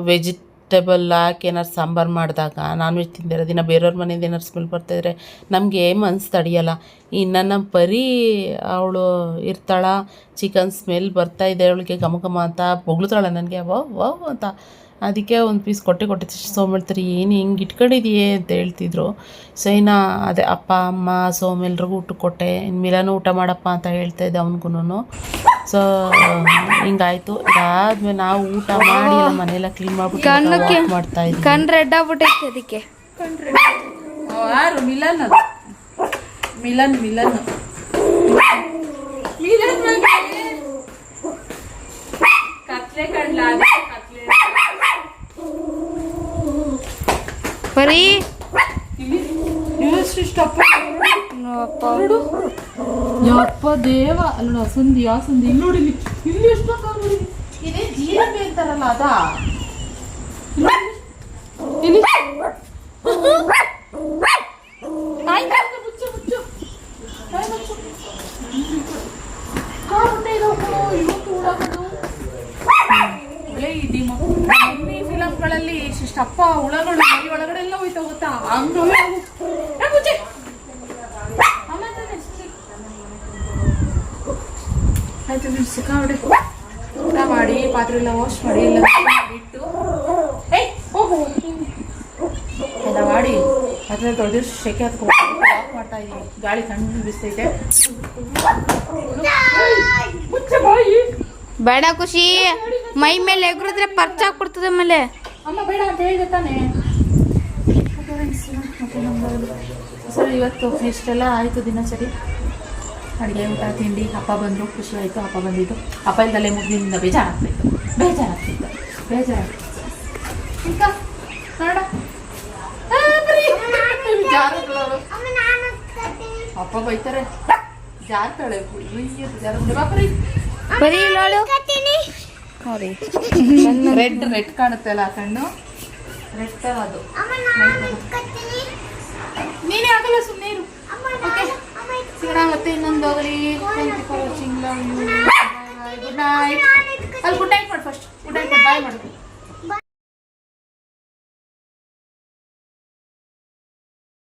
Speaker 1: ವೆಜಿಟೇಬಲ್ ಹಾಕಿ ಏನಾರು ಸಾಂಬಾರು ಮಾಡಿದಾಗ ನಾನ್ ವೆಜ್ ತಿಂದಿರೋ ದಿನ ಬೇರೆಯವ್ರ ಮನೆಯಿಂದ ಏನಾರು ಸ್ಮೆಲ್ ಬರ್ತಾಯಿದ್ರೆ ನಮಗೆ ಮನ್ಸು ತಡೆಯಲ್ಲ. ಇನ್ನು ನಮ್ಮ ಪರಿ ಅವಳು ಇರ್ತಾಳ, ಚಿಕನ್ ಸ್ಮೆಲ್ ಬರ್ತಾಯಿದೆ ಅವಳಿಗೆ ಘಮ ಅಂತ ಬೊಗ್ಳುತ್ತಾಳೆ ನನಗೆ ವಾವ್ ಅಂತ. ಅದಕ್ಕೆ ಒಂದು ಪೀಸ್ ಕೊಟ್ಟೆ ಸೋಮ್ ಹೇಳ್ತಾರೆ, ಏನು ಹಿಂಗೆ ಇಟ್ಕೊಂಡಿದೀಯೇ ಅಂತ ಹೇಳ್ತಿದ್ರು. ಸೊ ಇನ್ನು ಅದೇ ಅಪ್ಪ ಅಮ್ಮ ಸೋಮ್ ಎಲ್ರಿಗೂ ಊಟ ಕೊಟ್ಟೆ. ಇನ್ನು ಮಿಲನೂ ಊಟ ಮಾಡಪ್ಪ ಅಂತ ಹೇಳ್ತಾಯಿದ್ದೆ ಅವನಿಗೂ. ಸೊ ಹಿಂಗಾಯ್ತು. ಇದಾದ್ಮೇಲೆ ನಾವು ಊಟ ಮಾಡಿ ಮನೆಯೆಲ್ಲ ಕ್ಲೀನ್ ಮಾಡ್ಬಿಟ್ಟು ಮಾಡ್ತಾ ಇದ್ವಿ.
Speaker 5: ಕಣ್ ರೆಡ್ ಆಗ್ಬಿಟ್ಟೈತೆ ಅದಕ್ಕೆ.
Speaker 3: ಯಾರು ಮಿಲನ್? ಅದು ಮಿಲನ್ ಕತ್ಲೆ ಕಡ್ಲ ಕತ್ಲೆ
Speaker 5: ಬರೀ
Speaker 3: ಇಷ್ಟಪ್ಪ ನೋಡು. ಯಪ್ಪ ದೇವ ಅಲ್ಲ ಸಂಧಿ ಆ ಸಂಧಿ ಇಲ್ಲಿ ನೋಡಿ, ಇಲ್ಲಿ ಎಷ್ಟು ನೋಡಿ. ಇದೇ ಜೀರಿಗೆ ಅಂತಾರಲ್ಲ ಅದಾ? ಇಲ್ಲಿ ಫಿಲಮ್ಗಳಲ್ಲಿ ಇಷ್ಟಪ್ಪ ಹುಳಗಳು ಮೈ ಒಳಗಡೆ ಎಲ್ಲ ಹೋಯ್ತಾ ಗೊತ್ತಾ? ಆಯ್ತು ಸಿಕ್ಕಾಬಿಡಿ. ಊಟ ಮಾಡಿ ಪಾತ್ರೆ ಎಲ್ಲ ವಾಶ್ ಮಾಡಿ ಎಲ್ಲ ಇಟ್ಟು ಎಲ್ಲ ಮಾಡಿ ಪಾತ್ರೆ ತೊಳೆದು ಶೆಕೆ ಹತ್ಕೊಂಡು ವಾಕ್ ಮಾಡ್ತಾ ಇದೀವಿ. ಗಾಳಿ ಸಣ್ಣ ಬಿಸ್ತೈತೆ.
Speaker 5: ಬೇಡ ಖುಷಿ, ಮೈ ಮೇಲೆ ಎಗ್ರಿದ್ರೆ ಪರ್ಚ ಹಾಕ್ಬಿಡ್ತದೆ ಆಮೇಲೆ.
Speaker 3: ಅಮ್ಮ ಬೇಡ ಅಂತ ಹೇಳಿದೆ ತಾನೇ. ಸರ್ ಇವತ್ತು ಇಷ್ಟೆಲ್ಲ ಆಯಿತು ದಿನಚರಿ. ಅಡುಗೆ ಊಟ ತಿಂಡಿ, ಅಪ್ಪ ಬಂದರು, ಖುಷಿ ಆಯಿತು. ಅಪ್ಪ ಬಂದಿದ್ದು, ಅಪ್ಪ ಇಲ್ದಲ್ಲೇ ಮುಗ್ದಿನಿಂದ ಬೇಜಾರಾಗ್ತಿತ್ತು. ಈಗ ನೋಡ ಅಪ್ಪ ಬೈತಾರೆ, ಜಾರ್ತಾಳೆ ಬಾಪ್ರಿ.
Speaker 5: ಬರೀ ಇಲ್ಲೋಳು ನೋಡಿ,
Speaker 3: ರೆಡ್ ಕಾಣುತ್ತೆ ಅಲ್ಲ ಕಣ್ಣು, ರೆಡ್ ಅದು. ನೀನೇ ಆಗಲ್ಲ, ಸುಮ್ಮನೆ ಇರು. ಓಕೆ, ಸಿಗೋಣ ಮತ್ತೆ ಇನ್ನೊಂದು ಹೋಗಲಿ. Thank you for watching. Good night. ಅಲ್ಲಿ ಗುಡ್ ನೈಟ್ ಮಾಡಿ ಫಸ್ಟ್. ಗುಡ್ ನೈಟ್ ಮಾಡಿ ಬಾಯ್ ಮಾಡು.